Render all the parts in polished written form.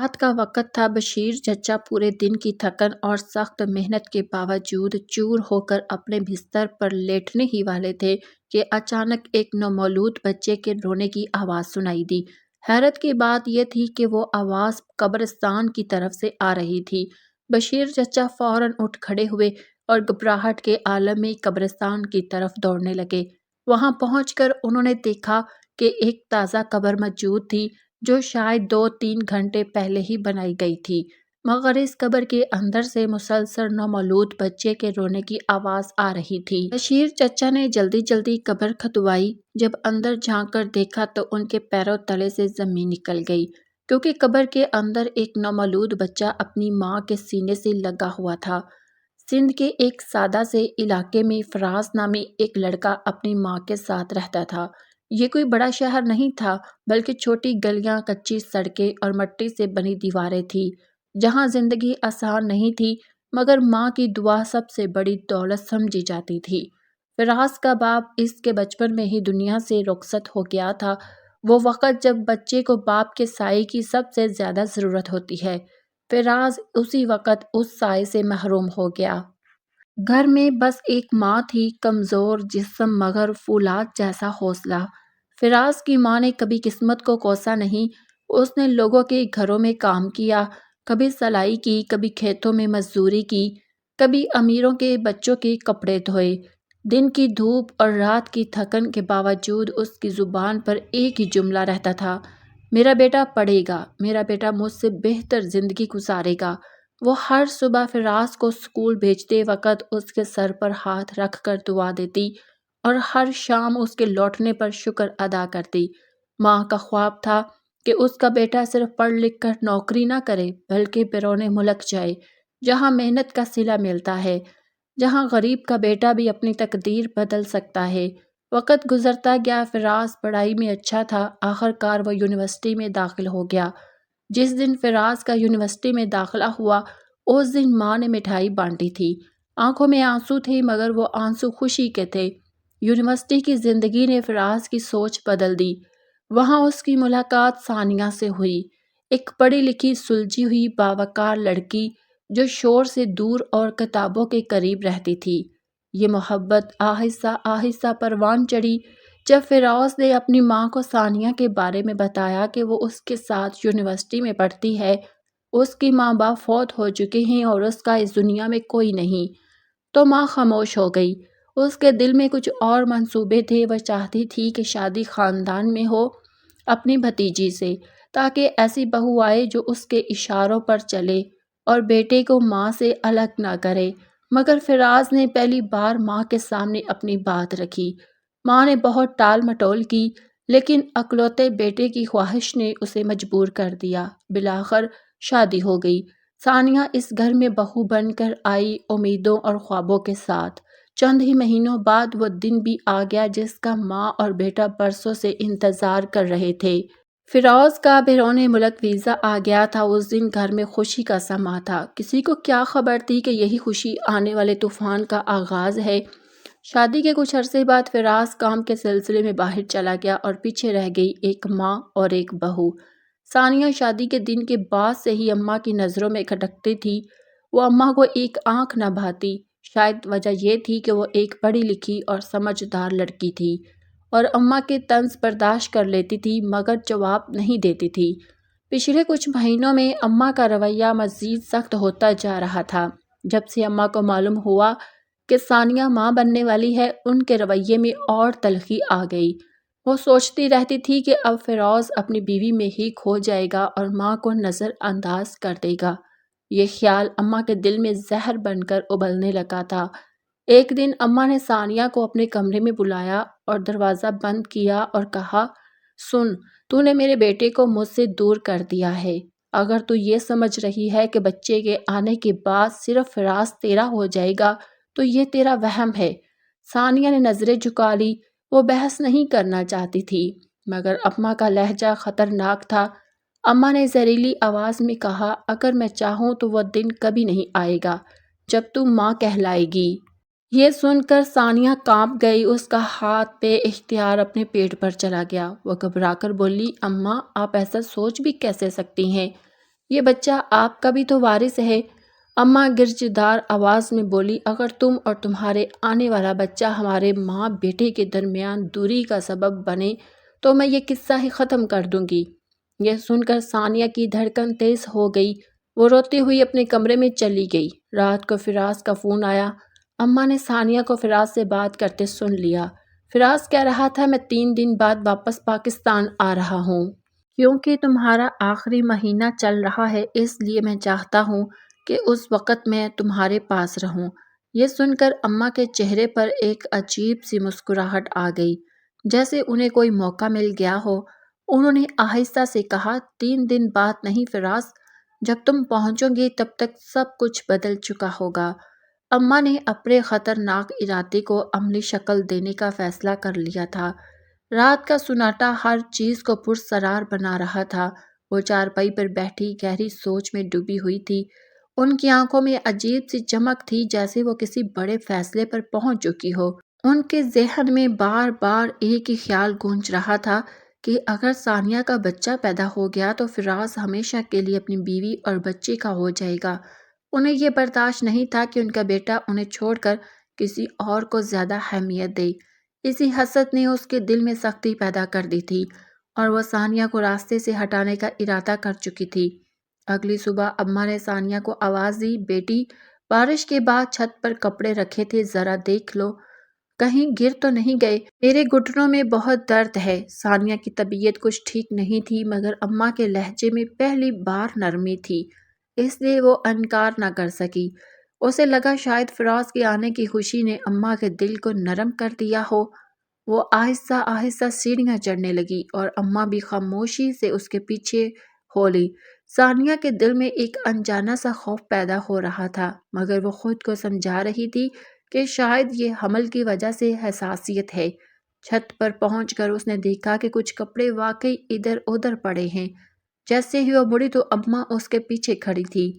رات کا وقت تھا۔ بشیر چچا پورے دن کی تھکن اور سخت محنت کے باوجود چور ہو کر اپنے بستر پر لیٹنے ہی والے تھے کہ اچانک ایک نومولود بچے کے رونے کی آواز سنائی دی۔ حیرت کی بات یہ تھی کہ وہ آواز قبرستان کی طرف سے آ رہی تھی۔ بشیر چچا فوراً اٹھ کھڑے ہوئے اور گھبراہٹ کے عالم میں قبرستان کی طرف دوڑنے لگے۔ وہاں پہنچ کر انہوں نے دیکھا کہ ایک تازہ قبر موجود تھی جو شاید 2-3 گھنٹے پہلے ہی بنائی گئی تھی، مگر اس قبر کے اندر سے مسلسل نومولود بچے کے رونے کی آواز آ رہی تھی۔ بشیر چچا نے جلدی جلدی قبر کھدوائی۔ جب اندر جھانک کر دیکھا تو ان کے پیروں تلے سے زمین نکل گئی، کیونکہ قبر کے اندر ایک نومولود بچہ اپنی ماں کے سینے سے لگا ہوا تھا۔ سندھ کے ایک سادہ سے علاقے میں فراز نامی ایک لڑکا اپنی ماں کے ساتھ رہتا تھا۔ یہ کوئی بڑا شہر نہیں تھا، بلکہ چھوٹی گلیاں، کچی سڑکیں اور مٹی سے بنی دیواریں تھیں، جہاں زندگی آسان نہیں تھی، مگر ماں کی دعا سب سے بڑی دولت سمجھی جاتی تھی۔ فراز کا باپ اس کے بچپن میں ہی دنیا سے رخصت ہو گیا تھا، وہ وقت جب بچے کو باپ کے سائے کی سب سے زیادہ ضرورت ہوتی ہے۔ فراز اسی وقت اس سائے سے محروم ہو گیا۔ گھر میں بس ایک ماں تھی، کمزور جسم مگر فولاد جیسا حوصلہ۔ فراز کی ماں نے کبھی قسمت کو کوسا نہیں۔ اس نے لوگوں کے گھروں میں کام کیا، کبھی سلائی کی، کبھی کھیتوں میں مزدوری کی، کبھی امیروں کے بچوں کے کپڑے دھوئے۔ دن کی دھوپ اور رات کی تھکن کے باوجود اس کی زبان پر ایک ہی جملہ رہتا تھا: میرا بیٹا پڑھے گا، میرا بیٹا مجھ سے بہتر زندگی گزارے گا۔ وہ ہر صبح فراز کو اسکول بھیجتے وقت اس کے سر پر ہاتھ رکھ کر دعا دیتی اور ہر شام اس کے لوٹنے پر شکر ادا کرتی۔ ماں کا خواب تھا کہ اس کا بیٹا صرف پڑھ لکھ کر نوکری نہ کرے، بلکہ بیرون ملک جائے، جہاں محنت کا صلہ ملتا ہے، جہاں غریب کا بیٹا بھی اپنی تقدیر بدل سکتا ہے۔ وقت گزرتا گیا، فراز پڑھائی میں اچھا تھا، آخر کار وہ یونیورسٹی میں داخل ہو گیا۔ جس دن فراز کا یونیورسٹی میں داخلہ ہوا، اس دن ماں نے مٹھائی بانٹی تھی۔ آنکھوں میں آنسو تھے، مگر وہ آنسو خوشی کے تھے۔ یونیورسٹی کی زندگی نے فراز کی سوچ بدل دی۔ وہاں اس کی ملاقات ثانیہ سے ہوئی، ایک پڑھی لکھی سلجھی ہوئی باوقار لڑکی جو شور سے دور اور کتابوں کے قریب رہتی تھی۔ یہ محبت آہستہ آہستہ پروان چڑھی جب فراز نے اپنی ماں کو ثانیہ کے بارے میں بتایا کہ وہ اس کے ساتھ یونیورسٹی میں پڑھتی ہے۔ اس کی ماں باپ فوت ہو چکے ہیں اور اس کا اس دنیا میں کوئی نہیں، تو ماں خاموش ہو گئی۔ اس کے دل میں کچھ اور منصوبے تھے۔ وہ چاہتی تھی کہ شادی خاندان میں ہو اپنی بھتیجی سے، تاکہ ایسی بہو آئے جو اس کے اشاروں پر چلے اور بیٹے کو ماں سے الگ نہ کرے۔ مگر فراز نے پہلی بار ماں کے سامنے اپنی بات رکھی۔ ماں نے بہت ٹال مٹول کی، لیکن اکلوتے بیٹے کی خواہش نے اسے مجبور کر دیا۔ بالآخر شادی ہو گئی۔ ثانیہ اس گھر میں بہو بن کر آئی، امیدوں اور خوابوں کے ساتھ۔ چند ہی مہینوں بعد وہ دن بھی آ گیا جس کا ماں اور بیٹا برسوں سے انتظار کر رہے تھے۔ فراز کا بیرون ملک ویزا آ گیا تھا۔ اس دن گھر میں خوشی کا سماں تھا۔ کسی کو کیا خبر تھی کہ یہی خوشی آنے والے طوفان کا آغاز ہے۔ شادی کے کچھ عرصے بعد فراز کام کے سلسلے میں باہر چلا گیا اور پیچھے رہ گئی ایک ماں اور ایک بہو۔ ثانیہ شادی کے دن کے بعد سے ہی اماں کی نظروں میں کھٹکتی تھی۔ وہ اماں کو ایک آنکھ نہ بھاتی۔ شاید وجہ یہ تھی کہ وہ ایک پڑھی لکھی اور سمجھدار لڑکی تھی اور اماں کے طنز برداشت کر لیتی تھی، مگر جواب نہیں دیتی تھی۔ پچھلے کچھ مہینوں میں اماں کا رویہ مزید سخت ہوتا جا رہا تھا۔ جب سے اماں کو معلوم ہوا کہ ثانیہ ماں بننے والی ہے، ان کے رویے میں اور تلخی آ گئی۔ وہ سوچتی رہتی تھی کہ اب فراز اپنی بیوی میں ہی کھو جائے گا اور ماں کو نظر انداز کر دے گا۔ یہ خیال اماں کے دل میں زہر بن کر ابلنے لگا تھا۔ ایک دن اماں نے ثانیہ کو اپنے کمرے میں بلایا اور دروازہ بند کیا اور کہا: سن، تو نے میرے بیٹے کو مجھ سے دور کر دیا ہے۔ اگر تو یہ سمجھ رہی ہے کہ بچے کے آنے کے بعد صرف فراز تیرا ہو جائے گا تو یہ تیرا وہم ہے۔ ثانیہ نے نظریں جھکا لی۔ وہ بحث نہیں کرنا چاہتی تھی، مگر اماں کا لہجہ خطرناک تھا۔ اماں نے زہریلی آواز میں کہا: اگر میں چاہوں تو وہ دن کبھی نہیں آئے گا جب تو ماں کہلائے گی۔ یہ سن کر ثانیہ کانپ گئی۔ اس کا ہاتھ بے اختیار اپنے پیٹ پر چلا گیا۔ وہ گھبرا کر بولی: اماں، آپ ایسا سوچ بھی کیسے سکتی ہیں؟ یہ بچہ آپ کا بھی تو وارث ہے۔ اماں گرجدار آواز میں بولی، اگر تم اور تمہارے آنے والا بچہ ہمارے ماں بیٹے کے درمیان دوری کا سبب بنے تو میں یہ قصہ ہی ختم کر دوں گی۔ یہ سن کر ثانیہ کی دھڑکن تیز ہو گئی۔ وہ روتی ہوئی اپنے کمرے میں چلی گئی۔ رات کو فراز کا فون آیا۔ اماں نے ثانیہ کو فراز سے بات کرتے سن لیا۔ فراز کہہ رہا تھا، میں 3 دن بعد واپس پاکستان آ رہا ہوں۔ کیونکہ تمہارا آخری مہینہ چل رہا ہے، اس لیے میں چاہتا ہوں کہ اس وقت میں تمہارے پاس رہوں۔ یہ سن کر اماں کے چہرے پر ایک عجیب سی مسکراہٹ آ گئی، جیسے انہیں کوئی موقع مل گیا ہو۔ انہوں نے آہستہ سے کہا، 3 دن بعد نہیں فراز، جب تم پہنچو گے تب تک سب کچھ بدل چکا ہوگا۔ اماں نے اپنے خطرناک ارادے کو عملی شکل دینے کا فیصلہ کر لیا تھا۔ رات کا سناٹا ہر چیز کو پرسرار بنا رہا تھا۔ وہ چارپائی پر بیٹھی گہری سوچ میں ڈوبی ہوئی تھی۔ ان کی آنکھوں میں عجیب سی چمک تھی، جیسے وہ کسی بڑے فیصلے پر پہنچ چکی ہو۔ ان کے ذہن میں بار بار ایک ہی خیال گونج رہا تھا کہ اگر ثانیہ کا بچہ پیدا ہو گیا تو فراز ہمیشہ کے لیے اپنی بیوی اور بچے کا ہو جائے گا۔ انہیں یہ برداشت نہیں تھا کہ ان کا بیٹا انہیں چھوڑ کر کسی اور کو زیادہ اہمیت دے۔ اسی حسد نے اس کے دل میں سختی پیدا کر دی تھی اور وہ ثانیہ کو راستے سے ہٹانے کا ارادہ کر چکی تھی۔ اگلی صبح اماں نے ثانیہ کو آواز دی، بیٹی، بارش کے بعد چھت پر کپڑے رکھے تھے، ذرا دیکھ لو، کہیں گر تو نہیں گئے؟ میرے گھٹنوں میں بہت درد ہے۔ ثانیہ کی طبیعت کچھ ٹھیک نہیں تھی، مگر اماں کے لہجے میں پہلی بار نرمی تھی، اس لیے وہ انکار نہ کر سکی۔ اسے لگا شاید فراز کے آنے کی خوشی نے اماں کے دل کو نرم کر دیا ہو۔ وہ آہستہ آہستہ سیڑھیاں چڑھنے لگی اور اماں بھی خاموشی سے اس کے پیچھے ہو لی۔ ثانیہ کے دل میں ایک انجانا سا خوف پیدا ہو رہا تھا، مگر وہ خود کو سمجھا رہی تھی کہ شاید یہ حمل کی وجہ سے حساسیت ہے۔ چھت پر پہنچ کر اس نے دیکھا کہ کچھ کپڑے واقعی ادھر ادھر پڑے ہیں۔ جیسے ہی وہ مڑی تو اماں اس کے پیچھے کھڑی تھی۔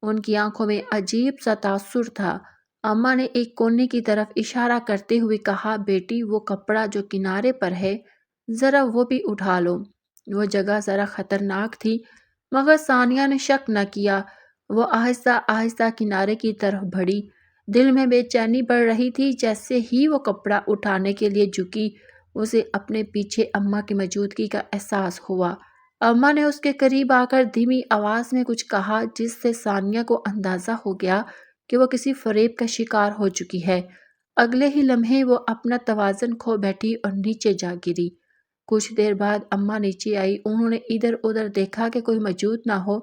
ان کی آنکھوں میں عجیب سا تاثر تھا۔ اماں نے ایک کونے کی طرف اشارہ کرتے ہوئے کہا، بیٹی، وہ کپڑا جو کنارے پر ہے، ذرا وہ بھی اٹھا لو۔ وہ جگہ ذرا خطرناک تھی، مگر ثانیہ نے شک نہ کیا۔ وہ آہستہ آہستہ کنارے کی طرف بڑھی۔ دل میں بے چینی بڑھ رہی تھی۔ جیسے ہی وہ کپڑا اٹھانے کے لیے جھکی، اسے اپنے پیچھے اماں کی موجودگی کا احساس ہوا۔ اماں نے اس کے قریب آ کر دھیمی آواز میں کچھ کہا، جس سے ثانیہ کو اندازہ ہو گیا کہ وہ کسی فریب کا شکار ہو چکی ہے۔ اگلے ہی لمحے وہ اپنا توازن کھو بیٹھی اور نیچے جا گری۔ کچھ دیر بعد اماں نیچے آئی۔ انہوں نے ادھر ادھر دیکھا کہ کوئی موجود نہ ہو۔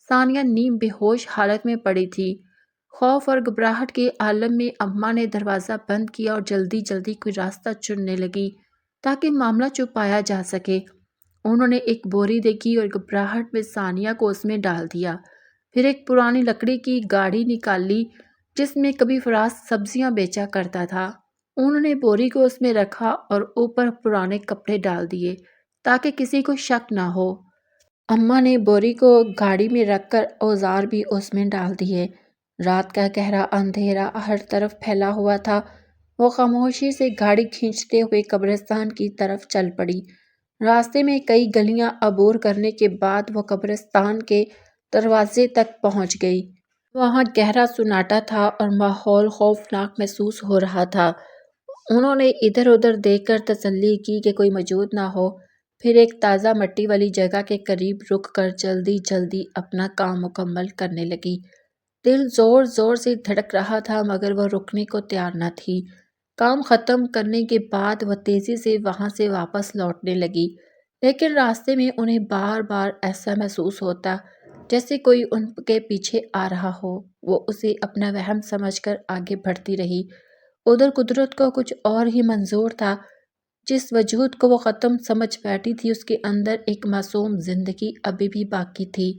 ثانیہ نیم بے ہوش حالت میں پڑی تھی۔ خوف اور گھبراہٹ کے عالم میں اماں نے دروازہ بند کیا اور جلدی جلدی کوئی راستہ چننے لگی تاکہ معاملہ چھپایا جا سکے۔ انہوں نے ایک بوری دیکھی اور گھبراہٹ میں ثانیہ کو اس میں ڈال دیا۔ پھر ایک پرانی لکڑی کی گاڑی نکال لی جس میں کبھی فراز سبزیاں بیچا کرتا تھا۔ انہوں نے بوری کو اس میں رکھا اور اوپر پرانے کپڑے ڈال دیے تاکہ کسی کو شک نہ ہو۔ اماں نے بوری کو گاڑی میں رکھ کر اوزار بھی اس میں ڈال دیے۔ رات کا گہرا اندھیرا ہر طرف پھیلا ہوا تھا۔ وہ خاموشی سے گاڑی کھینچتے ہوئے قبرستان کی طرف چل پڑی۔ راستے میں کئی گلیاں عبور کرنے کے بعد وہ قبرستان کے دروازے تک پہنچ گئی۔ وہاں گہرا سناٹا تھا اور ماحول خوفناک محسوس ہو رہا تھا۔ انہوں نے ادھر ادھر دیکھ کر تسلی کی کہ کوئی موجود نہ ہو، پھر ایک تازہ مٹی والی جگہ کے قریب رک کر جلدی جلدی اپنا کام مکمل کرنے لگی۔ دل زور زور سے دھڑک رہا تھا، مگر وہ رکنے کو تیار نہ تھی۔ کام ختم کرنے کے بعد وہ تیزی سے وہاں سے واپس لوٹنے لگی، لیکن راستے میں انہیں بار بار ایسا محسوس ہوتا جیسے کوئی ان کے پیچھے آ رہا ہو۔ وہ اسے اپنا وہم سمجھ کر آگے بڑھتی رہی۔ ادھر قدرت کو کچھ اور ہی منظور تھا۔ جس وجود کو وہ ختم سمجھ بیٹھی تھی، اس کے اندر ایک معصوم زندگی ابھی بھی باقی تھی۔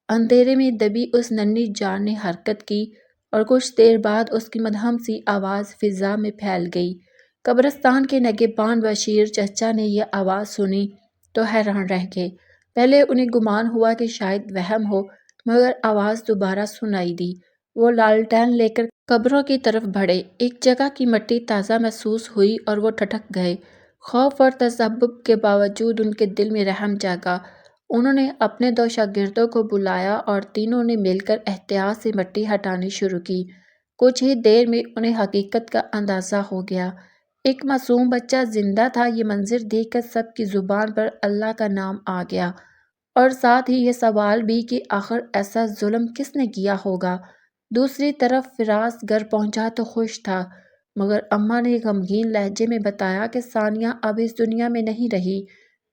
اندھیرے میں دبی اس ننھی جان نے حرکت کی اور کچھ دیر بعد اس کی مدھم سی آواز فضا میں پھیل گئی۔ قبرستان کے نگہبان بشیر چچا نے یہ آواز سنی تو حیران رہ گئے۔ پہلے انہیں گمان ہوا کہ شاید وہم ہو، مگر آواز دوبارہ سنائی دی۔ وہ لالٹین لے کر قبروں کی طرف بڑھے۔ ایک جگہ کی مٹی تازہ محسوس ہوئی اور وہ ٹھٹک گئے۔ خوف اور تذبذب کے باوجود ان کے دل میں رحم جاگا۔ انہوں نے اپنے 2 شاگردوں کو بلایا اور تینوں نے مل کر احتیاط سے مٹی ہٹانی شروع کی۔ کچھ ہی دیر میں انہیں حقیقت کا اندازہ ہو گیا۔ ایک معصوم بچہ زندہ تھا۔ یہ منظر دیکھ کر سب کی زبان پر اللہ کا نام آ گیا، اور ساتھ ہی یہ سوال بھی کہ آخر ایسا ظلم کس نے کیا ہوگا۔ دوسری طرف فراز گھر پہنچا تو خوش تھا، مگر اماں نے غمگین لہجے میں بتایا کہ ثانیہ اب اس دنیا میں نہیں رہی۔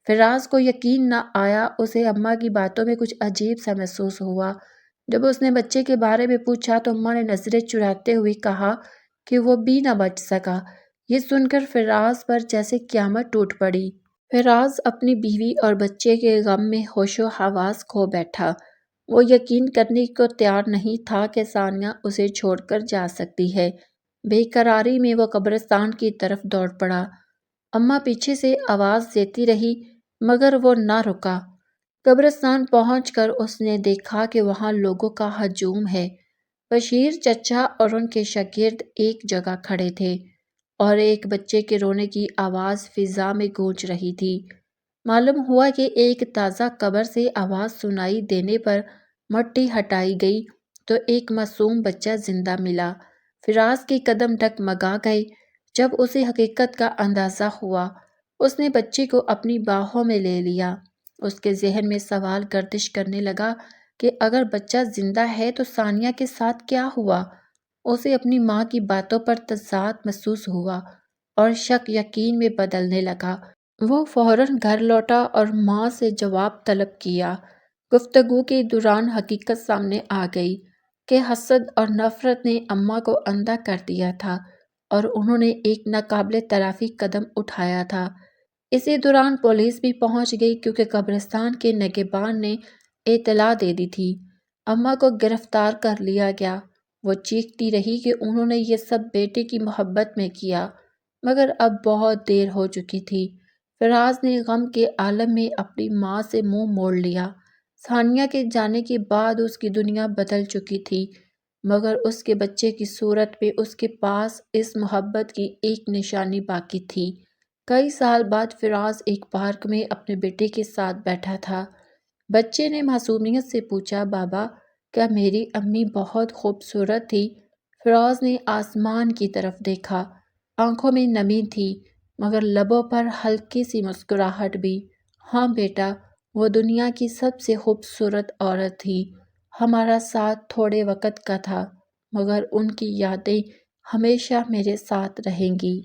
فراز کو یقین نہ آیا۔ اسے اماں کی باتوں میں کچھ عجیب سا محسوس ہوا۔ جب اس نے بچے کے بارے میں پوچھا تو اماں نے نظریں چراتے ہوئے کہا کہ وہ بھی نہ بچ سکا۔ یہ سن کر فراز پر جیسے قیامت ٹوٹ پڑی۔ فراز اپنی بیوی اور بچے کے غم میں ہوش و حواس کھو بیٹھا۔ وہ یقین کرنے کو تیار نہیں تھا کہ ثانیہ اسے چھوڑ کر جا سکتی ہے۔ بے قراری میں وہ قبرستان کی طرف دوڑ پڑا۔ اماں پیچھے سے آواز دیتی رہی، مگر وہ نہ رکا۔ قبرستان پہنچ کر اس نے دیکھا کہ وہاں لوگوں کا ہجوم ہے۔ بشیر چچا اور ان کے شاگرد ایک جگہ کھڑے تھے، اور ایک بچے کے رونے کی آواز فضا میں گونج رہی تھی۔ معلوم ہوا کہ ایک تازہ قبر سے آواز سنائی دینے پر مٹی ہٹائی گئی تو ایک معصوم بچہ زندہ ملا۔ فراز کے قدم ڈگمگا گئے جب اسے حقیقت کا اندازہ ہوا۔ اس نے بچے کو اپنی باہوں میں لے لیا۔ اس کے ذہن میں سوال گردش کرنے لگا کہ اگر بچہ زندہ ہے تو ثانیہ کے ساتھ کیا ہوا؟ اسے اپنی ماں کی باتوں پر تضاد محسوس ہوا اور شک یقین میں بدلنے لگا۔ وہ فوراً گھر لوٹا اور ماں سے جواب طلب کیا۔ گفتگو کے دوران حقیقت سامنے آ گئی کہ حسد اور نفرت نے اماں کو اندھا کر دیا تھا، اور انہوں نے ایک ناقابل تلافی قدم اٹھایا تھا۔ اسی دوران پولیس بھی پہنچ گئی، کیونکہ قبرستان کے نگہبان نے اطلاع دے دی تھی۔ اماں کو گرفتار کر لیا گیا۔ وہ چیختی رہی کہ انہوں نے یہ سب بیٹے کی محبت میں کیا، مگر اب بہت دیر ہو چکی تھی۔ فراز نے غم کے عالم میں اپنی ماں سے منہ موڑ لیا۔ ثانیہ کے جانے کے بعد اس کی دنیا بدل چکی تھی، مگر اس کے بچے کی صورت میں اس کے پاس اس محبت کی ایک نشانی باقی تھی۔ کئی سال بعد فراز ایک پارک میں اپنے بیٹے کے ساتھ بیٹھا تھا۔ بچے نے معصومیت سے پوچھا، بابا، کیا میری امی بہت خوبصورت تھی؟ فراز نے آسمان کی طرف دیکھا۔ آنکھوں میں نمی تھی، مگر لبوں پر ہلکی سی مسکراہٹ بھی۔ ہاں بیٹا، وہ دنیا کی سب سے خوبصورت عورت تھی۔ ہمارا ساتھ تھوڑے وقت کا تھا، مگر ان کی یادیں ہمیشہ میرے ساتھ رہیں گی۔